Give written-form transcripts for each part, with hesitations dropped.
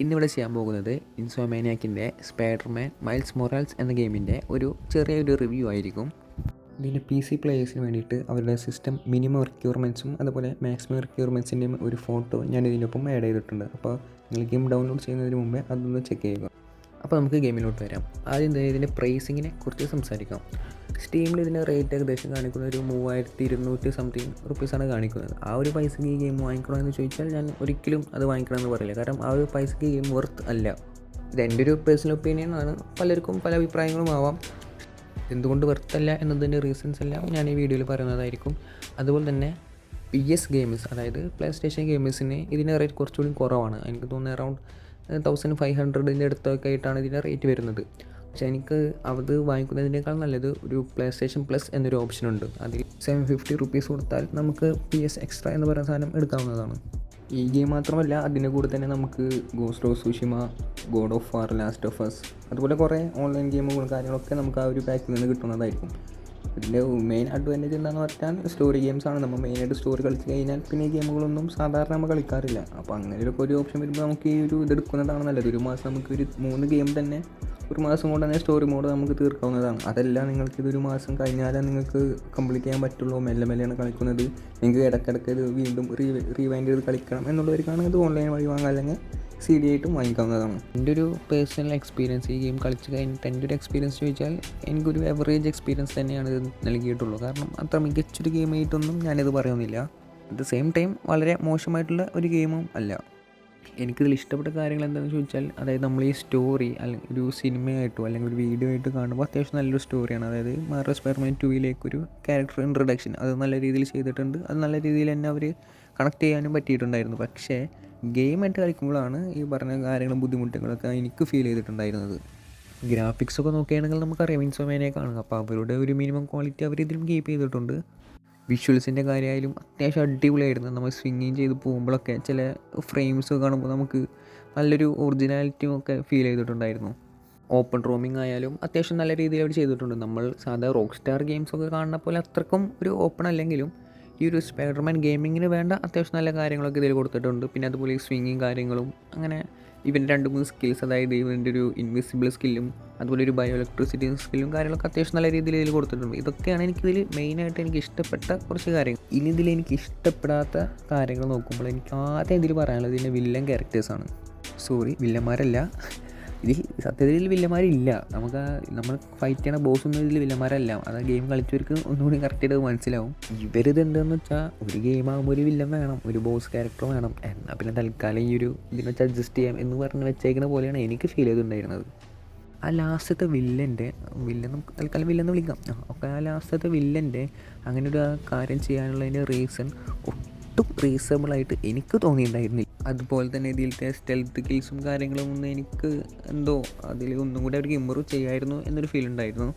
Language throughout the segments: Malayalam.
ഇന്നിവിടെ ചെയ്യാൻ പോകുന്നത് ഇൻസോമാനിയാക്കിൻ്റെ സ്പൈഡർമാൻ മൈൽസ് മൊറാൽസ് എന്ന ഗെയിമിൻ്റെ ഒരു ചെറിയൊരു റിവ്യൂ ആയിരിക്കും. ഇതിൻ്റെ PC പ്ലേയേഴ്സിന് വേണ്ടിയിട്ട് അവരുടെ സിസ്റ്റം മിനിമം റിക്വയർമെൻറ്റ്സും അതുപോലെ മാക്സിമം റിക്വയർമെൻറ്റ്സിൻ്റെയും ഒരു ഫോട്ടോ ഞാൻ ഇതിനൊപ്പം ആഡ് ചെയ്തിട്ടുണ്ട്. അപ്പോൾ നിങ്ങൾ ഗെയിം ഡൗൺലോഡ് ചെയ്യുന്നതിന് മുമ്പേ അതൊന്ന് ചെക്ക് ചെയ്യുക. അപ്പോൾ നമുക്ക് ഗെയിമിലോട്ട് വരാം. ആദ്യം തന്നെ ഇതിൻ്റെ പ്രൈസിങ്ങിനെ കുറിച്ച് സംസാരിക്കാം. സ്റ്റീമിൽ ഇതിൻ്റെ റേറ്റ് ഏകദേശം കാണിക്കുന്നത് ഒരു 3200 സംതിങ് റുപ്പീസാണ് കാണിക്കുന്നത്. ആ ഒരു പൈസക്ക് ഈ ഗെയിം വാങ്ങിക്കണമെന്ന് ചോദിച്ചാൽ ഞാൻ ഒരിക്കലും അത് വാങ്ങിക്കണമെന്ന് പറയില്ല. കാരണം ആ ഒരു പൈസക്ക് ഗെയിം വർത്ത് അല്ല. ഇത് എൻ്റെ ഒരു പേഴ്സണൽ ഒപ്പീനിയൻ ആണ്. പലർക്കും പല അഭിപ്രായങ്ങളും ആവാം. എന്തുകൊണ്ട് വെർത്തല്ല എന്നതിൻ്റെ റീസൺസ് എല്ലാം ഞാൻ ഈ വീഡിയോയിൽ പറയുന്നതായിരിക്കും. അതുപോലെ തന്നെ PS ഗെയിംസ്, അതായത് പ്ലേ സ്റ്റേഷൻ ഗെയിംസിന് ഇതിൻ്റെ റേറ്റ് കുറച്ചുകൂടി കുറവാണ്. എനിക്ക് തോന്നുന്നത് അറൗണ്ട് 1500 അടുത്തൊക്കെ ആയിട്ടാണ് ഇതിൻ്റെ റേറ്റ് വരുന്നത്. പക്ഷേ എനിക്ക് അത് വാങ്ങിക്കുന്നതിനേക്കാൾ നല്ലത് ഒരു പ്ലേ സ്റ്റേഷൻ പ്ലസ് എന്നൊരു ഓപ്ഷനുണ്ട്. അതിൽ 750 റുപ്പീസ് കൊടുത്താൽ നമുക്ക് PS എക്സ്ട്രാ എന്ന് പറയുന്ന സാധനം എടുക്കാവുന്നതാണ്. ഈ ഗെയിം മാത്രമല്ല, അതിൻ്റെ കൂടെ തന്നെ നമുക്ക് ghost of Tsushima, god of war, last of us, അതുപോലെ കുറേ ഓൺലൈൻ ഗെയിമുകളും കാര്യങ്ങളൊക്കെ നമുക്ക് ആ ഒരു പാക്കിൽ നിന്ന് കിട്ടുന്നതായിരിക്കും. ഇതിൻ്റെ മെയിൻ അഡ്വാൻറ്റേജ് എന്താണെന്ന് പറഞ്ഞാൽ സ്റ്റോറി ഗെയിംസാണ്. നമ്മൾ മെയിനായിട്ട് സ്റ്റോറി കളിച്ച് കഴിഞ്ഞാൽ പിന്നെ ഈ ഗെയിമുകളൊന്നും സാധാരണ നമ്മൾ കളിക്കാറില്ല. അപ്പോൾ അങ്ങനെയൊക്കെ ഒരു ഓപ്ഷൻ വരുമ്പോൾ നമുക്ക് ഈ ഒരു ഇതെടുക്കുന്നതാണ് നല്ലത്. ഒരു മാസം നമുക്ക് ഒരു 3 ഗെയിം തന്നെ ഒരു മാസം കൊണ്ട് തന്നെ സ്റ്റോറി മോഡ് നമുക്ക് തീർക്കാവുന്നതാണ്. അതല്ല നിങ്ങൾക്ക് ഇതൊരു മാസം കഴിഞ്ഞാലേ നിങ്ങൾക്ക് കംപ്ലീറ്റ് ചെയ്യാൻ പറ്റുള്ളൂ, മെല്ലെ മെല്ലെയാണ് കളിക്കുന്നത്, നിങ്ങൾക്ക് ഇടയ്ക്കിടയ്ക്ക് ഇത് വീണ്ടും റീവൈൻഡ് ചെയ്ത് കളിക്കണം എന്നുള്ളവർക്കാണ് ഇത് ഓൺലൈൻ വഴി വാങ്ങാം, അല്ലെങ്കിൽ CD ആയിട്ടും വാങ്ങിക്കാവുന്നതാണ്. എൻ്റെ ഒരു പേഴ്സണൽ എക്സ്പീരിയൻസ് ഈ ഗെയിം കളിച്ച് കഴിഞ്ഞിട്ട് എൻ്റെ ഒരു എക്സ്പീരിയൻസ് ചോദിച്ചാൽ എനിക്കൊരു എവറേജ് എക്സ്പീരിയൻസ് തന്നെയാണ് ഇത് നൽകിയിട്ടുള്ളൂ. കാരണം അത്ര മികച്ചൊരു ഗെയിമായിട്ടൊന്നും ഞാനിത് പറയുന്നില്ല. അറ്റ് ദ സെയിം ടൈം വളരെ മോശമായിട്ടുള്ള ഒരു ഗെയിമും അല്ല. എനിക്കിതിൽ ഇഷ്ടപ്പെട്ട കാര്യങ്ങൾ എന്താണെന്ന് ചോദിച്ചാൽ, അതായത് നമ്മൾ ഈ സ്റ്റോറി അല്ലെങ്കിൽ ഒരു സിനിമയായിട്ടോ അല്ലെങ്കിൽ ഒരു വീഡിയോ ആയിട്ട് കാണുമ്പോൾ അത്യാവശ്യം നല്ലൊരു സ്റ്റോറിയാണ്. അതായത് മാർവൽ സ്പൈഡർമാൻ 2 ക്യാരക്ടർ ഇൻട്രൊഡക്ഷൻ അത് നല്ല രീതിയിൽ ചെയ്തിട്ടുണ്ട്. അത് നല്ല രീതിയിൽ തന്നെ അവർ കണക്ട് ചെയ്യാനും പറ്റിയിട്ടുണ്ടായിരുന്നു. പക്ഷേ ഗെയിമായിട്ട് കളിക്കുമ്പോഴാണ് ഈ പറഞ്ഞ കാര്യങ്ങളും ബുദ്ധിമുട്ടുകളൊക്കെ എനിക്ക് ഫീൽ ചെയ്തിട്ടുണ്ടായിരുന്നത്. ഗ്രാഫിക്സൊക്കെ നോക്കുകയാണെങ്കിൽ നമുക്കറിയാം ഇൻസോമാനിയ കാണുക. അപ്പോൾ അവരുടെ ഒരു മിനിമം ക്വാളിറ്റി അവർ ഇതിലും കീപ്പ് ചെയ്തിട്ടുണ്ട്. വിഷ്വൽസിൻ്റെ കാര്യമായാലും അത്യാവശ്യം അടിപൊളിയായിരുന്നു. നമ്മൾ സ്വിങ്ങിങ് ചെയ്ത് പോകുമ്പോഴൊക്കെ ചില ഫ്രെയിംസ് കാണുമ്പോൾ നമുക്ക് നല്ലൊരു ഒറിജിനാലിറ്റിയും ഒക്കെ ഫീൽ ചെയ്തിട്ടുണ്ടായിരുന്നു. ഓപ്പൺ റൂമിങ് ആയാലും അത്യാവശ്യം നല്ല രീതിയിൽ അവർ ചെയ്തിട്ടുണ്ട്. നമ്മൾ സാധാരണ റോക്ക് സ്റ്റാർ ഗെയിംസൊക്കെ കാണുന്ന പോലെ അത്രക്കും ഒരു ഓപ്പൺ അല്ലെങ്കിലും ഈ ഒരു സ്പൈഡർമാൻ ഗെയിമിങ്ങിന് വേണ്ട അത്യാവശ്യം നല്ല കാര്യങ്ങളൊക്കെ ഇതിൽ കൊടുത്തിട്ടുണ്ട്. പിന്നെ അതുപോലെ ഈ സ്വിങ്ങിങ് കാര്യങ്ങളും അങ്ങനെ ഇവൻ്റെ 2-3 സ്കിൽസ്, അതായത് ഇവൻ്റെ ഒരു ഇൻവിസിബിൾ സ്കില്ലും അതുപോലെ ഒരു ബയോ ഇലക്ട്രിസിറ്റി സ്കില്ലും കാര്യങ്ങളൊക്കെ അത്യാവശ്യം നല്ല രീതിയിൽ ഇതിൽ കൊടുത്തിട്ടുണ്ട്. ഇതൊക്കെയാണ് എനിക്കിതിൽ മെയിനായിട്ട് എനിക്ക് ഇഷ്ടപ്പെട്ട കുറച്ച് കാര്യങ്ങൾ. ഇനി ഇതിൽ എനിക്ക് ഇഷ്ടപ്പെടാത്ത കാര്യങ്ങൾ നോക്കുമ്പോൾ എനിക്ക് ആദ്യം ഇതിൽ പറയാനുള്ളത് ഇതിൻ്റെ വില്ലൻ ക്യാരക്ടേഴ്സാണ്. വില്ലന്മാരല്ല, ഇതിൽ സത്യത്തിൽ വില്ലന്മാരില്ല. നമ്മൾ ഫൈറ്റ് ചെയ്യണ ബോസൊന്നും ഇതിൽ വില്ലന്മാരല്ല. അത് ഗെയിം കളിച്ചവർക്ക് ഒന്നുകൂടി കറക്റ്റായിട്ട് അത് മനസ്സിലാവും. ഇവരിത് എന്താണെന്ന് വെച്ചാൽ, ഒരു ഗെയിമാകുമ്പോൾ ഒരു വില്ലൻ വേണം, ഒരു ബോസ് ക്യാരക്ടർ വേണം, എന്നാൽ പിന്നെ തൽക്കാലം ഈ ഒരു ഇതിനെ വെച്ച് അഡ്ജസ്റ്റ് ചെയ്യാം എന്ന് പറഞ്ഞ് വെച്ചേക്കുന്ന പോലെയാണ് എനിക്ക് ഫീൽ ചെയ്തിട്ടുണ്ടായിരുന്നത്. ആ ലാസ്റ്റത്തെ വില്ലൻ നമുക്ക് തൽക്കാലം വില്ലെന്ന് വിളിക്കാം. അപ്പോൾ ആ ലാസ്റ്റത്തെ വില്ലൻ്റെ അങ്ങനെ ഒരു കാര്യം ചെയ്യാനുള്ളതിൻ്റെ റീസൺ ഒട്ടും റീസണബിളായിട്ട് എനിക്ക് തോന്നിയിട്ടുണ്ടായിരുന്നില്ല. അതുപോലെ തന്നെ ഇതിലത്തെ സ്റ്റെൽത്ത് കിൽസും കാര്യങ്ങളും ഒന്നും എനിക്ക് എന്തോ അതിൽ ഒന്നും കൂടി അവർക്ക് ഇമ്പ്രൂവ് ചെയ്യായിരുന്നു എന്നൊരു ഫീൽ ഉണ്ടായിരുന്നു.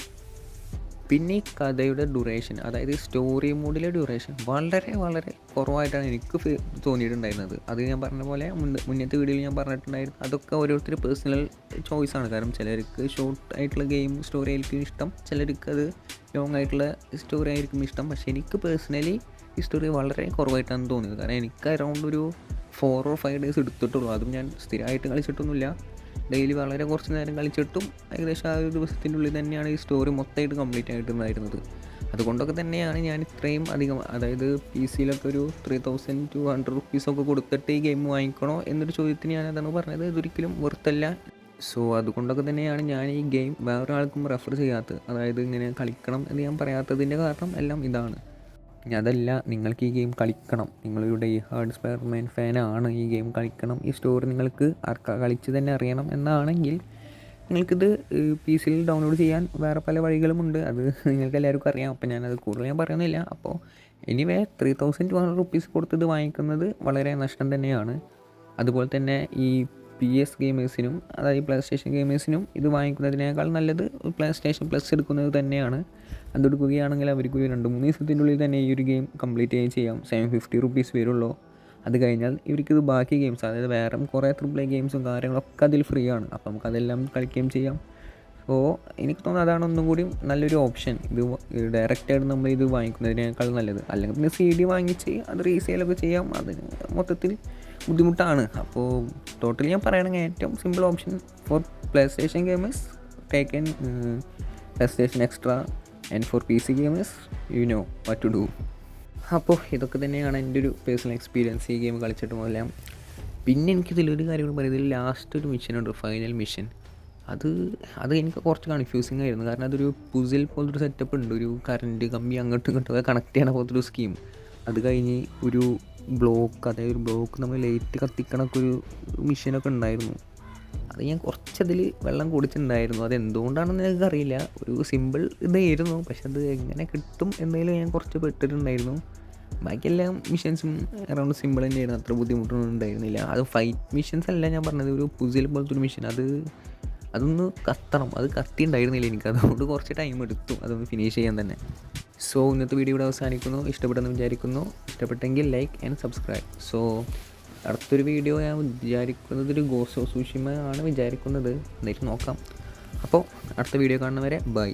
പിന്നെ ഈ കഥയുടെ ഡ്യൂറേഷൻ, അതായത് സ്റ്റോറി മോഡിലെ ഡ്യൂറേഷൻ വളരെ വളരെ കുറവായിട്ടാണ് എനിക്ക് തോന്നിയിട്ടുണ്ടായിരുന്നത്. അത് ഞാൻ പറഞ്ഞ പോലെ മുന്നത്തെ വീഡിയോയിൽ ഞാൻ പറഞ്ഞിട്ടുണ്ടായിരുന്നു. അതൊക്കെ ഓരോരുത്തർ പേഴ്സണൽ ചോയ്സാണ്. കാരണം ചിലർക്ക് ഷോർട്ട് ആയിട്ടുള്ള ഗെയിം സ്റ്റോറി ആയിരിക്കും ഇഷ്ടം, ചിലർക്ക് അത് ലോങ് ആയിട്ടുള്ള സ്റ്റോറി ആയിരിക്കും ഇഷ്ടം. പക്ഷേ എനിക്ക് പേഴ്സണലി ഈ സ്റ്റോറി വളരെ കുറവായിട്ടാണ് തോന്നിയത്. കാരണം എനിക്ക് അറൗണ്ട് ഒരു 4 or 5 ഡേയ്സ് എടുത്തിട്ടുള്ളൂ. അതും ഞാൻ സ്ഥിരമായിട്ട് കളിച്ചിട്ടൊന്നുമില്ല. ഡെയിലി വളരെ കുറച്ച് നേരം കളിച്ചിട്ടും ഏകദേശം ആ ഒരു ദിവസത്തിൻ്റെ ഉള്ളിൽ തന്നെയാണ് ഈ സ്റ്റോറി മൊത്തമായിട്ട് കംപ്ലീറ്റ് ആയിട്ടുണ്ടായിരുന്നത്. അതുകൊണ്ടൊക്കെ തന്നെയാണ് ഞാൻ ഇത്രയും അധികം, അതായത് PC-യിലൊക്കെ ഒരു 3200 റുപ്പീസൊക്കെ കൊടുത്തിട്ട് ഈ ഗെയിം വാങ്ങിക്കണോ എന്നൊരു ചോദ്യത്തിന് ഞാൻ അതാണ് പറഞ്ഞത്, ഇതൊരിക്കലും വെറുത്തല്ല. സോ അതുകൊണ്ടൊക്കെ തന്നെയാണ് ഞാൻ ഈ ഗെയിം വേറെ ആൾക്കും റെഫർ ചെയ്യാത്തത്. അതായത് ഇങ്ങനെ കളിക്കണം എന്ന് ഞാൻ പറയാത്തതിൻ്റെ കാരണം എല്ലാം ഇതാണ്. അതല്ല, നിങ്ങൾക്ക് ഈ ഗെയിം കളിക്കണം, നിങ്ങളുടെ ഈ ഹാർഡ് സ്പൈഡർമാൻ ഫാനാണ്, ഈ ഗെയിം കളിക്കണം, ഈ സ്റ്റോറി നിങ്ങൾക്ക് കളിച്ച് തന്നെ അറിയണം എന്നാണെങ്കിൽ നിങ്ങൾക്കിത് PC-യിൽ ഡൗൺലോഡ് ചെയ്യാൻ വേറെ പല വഴികളുമുണ്ട്. അത് നിങ്ങൾക്ക് എല്ലാവർക്കും അറിയാം. അപ്പോൾ ഞാനത് കൂടുതൽ ഞാൻ പറയുന്നില്ല. അപ്പോൾ എനിവേ 3200 റുപ്പീസ് കൊടുത്തത് വാങ്ങിക്കുന്നത് വളരെ നഷ്ടം തന്നെയാണ്. അതുപോലെ തന്നെ ഈ PS ഗെയിമേഴ്സിനും, അതായത് പ്ലേ സ്റ്റേഷൻ ഗെയിമേഴ്സിനും ഇത് വാങ്ങിക്കുന്നതിനേക്കാൾ നല്ലത് പ്ലേ സ്റ്റേഷൻ പ്ലസ് എടുക്കുന്നത് തന്നെയാണ്. അതെടുക്കുകയാണെങ്കിൽ അവർക്ക് 2-3 ദിവസത്തിൻ്റെ ഉള്ളിൽ തന്നെ ഈ ഒരു ഗെയിം കംപ്ലീറ്റ് ചെയ്യാം. 750 റുപ്പീസ് വരുള്ളൂ. അത് കഴിഞ്ഞാൽ ഇവർക്കിത് ബാക്കി ഗെയിംസ്, അതായത് വേറെ കുറേ AAA ഗെയിംസും കാര്യങ്ങളൊക്കെ അതിൽ ഫ്രീ ആണ്. അപ്പോൾ നമുക്കതെല്ലാം കളിക്കുകയും ചെയ്യാം. സോ എനിക്ക് തോന്നുന്നു അതാണ് ഒന്നും കൂടി നല്ലൊരു ഓപ്ഷൻ. ഇത് ഡയറക്റ്റായിട്ട് നമ്മൾ ഇത് വാങ്ങിക്കുന്നതിനേക്കാൾ നല്ലത്. അല്ലെങ്കിൽ പിന്നെ CD വാങ്ങിച്ച് അത് റീസെയിലൊക്കെ ചെയ്യാം. അതിന് മൊത്തത്തിൽ ബുദ്ധിമുട്ടാണ്. അപ്പോൾ ടോട്ടലി ഞാൻ പറയുകയാണെങ്കിൽ ഏറ്റവും simple option for PlayStation gamers taken PlayStation extra and for PC gamers you know what to do. അപ്പോൾ ഇതൊക്കെ തന്നെയാണ് എൻ്റെ ഒരു പേഴ്സണൽ എക്സ്പീരിയൻസ് ഈ ഗെയിം കളിച്ചിട്ട് മൂലം. പിന്നെ എനിക്കിതിലൊരു കാര്യം കൂടി പറയുന്നത്, ലാസ്റ്റ് ഒരു മിഷനുണ്ട്, ഫൈനൽ മിഷൻ. അത് എനിക്ക് കുറച്ച് കൺഫ്യൂസിങ് ആയിരുന്നു. കാരണം അതൊരു പുസിൽ പോലൊരു സെറ്റപ്പ് ഉണ്ട്. ഒരു കറണ്ട് കമ്പി അങ്ങോട്ടും ഇങ്ങോട്ടും കണക്ട് ചെയ്യണ പോലത്തെ ഒരു സ്കീം. അത് കഴിഞ്ഞ് ഒരു ബ്ലോക്ക്, അതായത് ഒരു ബ്ലോക്ക് നമ്മൾ ലൈറ്റ് കത്തിക്കണൊക്കെ ഒരു മിഷനൊക്കെ ഉണ്ടായിരുന്നു. അത് ഞാൻ കുറച്ചതിൽ വെള്ളം കുടിച്ചിട്ടുണ്ടായിരുന്നു. അതെന്തുകൊണ്ടാണെന്ന് എനിക്കറിയില്ല. ഒരു സിമ്പിൾ ഇതായിരുന്നു, പക്ഷെ അത് എങ്ങനെ കിട്ടും എന്നതിൽ ഞാൻ കുറച്ച് പെട്ടിട്ടുണ്ടായിരുന്നു. ബാക്കിയെല്ലാം മിഷൻസും അറൗണ്ട് സിമ്പിൾ തന്നെയായിരുന്നു, അത്ര ബുദ്ധിമുട്ടൊന്നും ഉണ്ടായിരുന്നില്ല. അത് ഫൈറ്റ് മിഷൻസ് അല്ല ഞാൻ പറഞ്ഞത്, ഒരു പുസിൽ പോലത്തെ ഒരു മിഷൻ. അതൊന്ന് കത്തണം, അത് കത്തിയുണ്ടായിരുന്നില്ല എനിക്ക്. അതുകൊണ്ട് കുറച്ച് ടൈം എടുത്തു അതൊന്ന് ഫിനിഷ് ചെയ്യാൻ തന്നെ. സോ ഇന്നത്തെ വീഡിയോ ഇവിടെ അവസാനിക്കുന്നു. ഇഷ്ടപ്പെട്ടെന്ന് വിചാരിക്കുന്നു. ഇഷ്ടപ്പെട്ടെങ്കിൽ ലൈക്ക് ആൻഡ് സബ്സ്ക്രൈബ്. സോ അടുത്തൊരു വീഡിയോ ഞാൻ വിചാരിക്കുന്നത് ഒരു ഗോസ്റ്റ് ഓഫ് സുഷിമ ആണ് വിചാരിക്കുന്നത്. എന്നിട്ട് നോക്കാം. അപ്പോൾ അടുത്ത വീഡിയോ കാണുന്നവരെ ബൈ.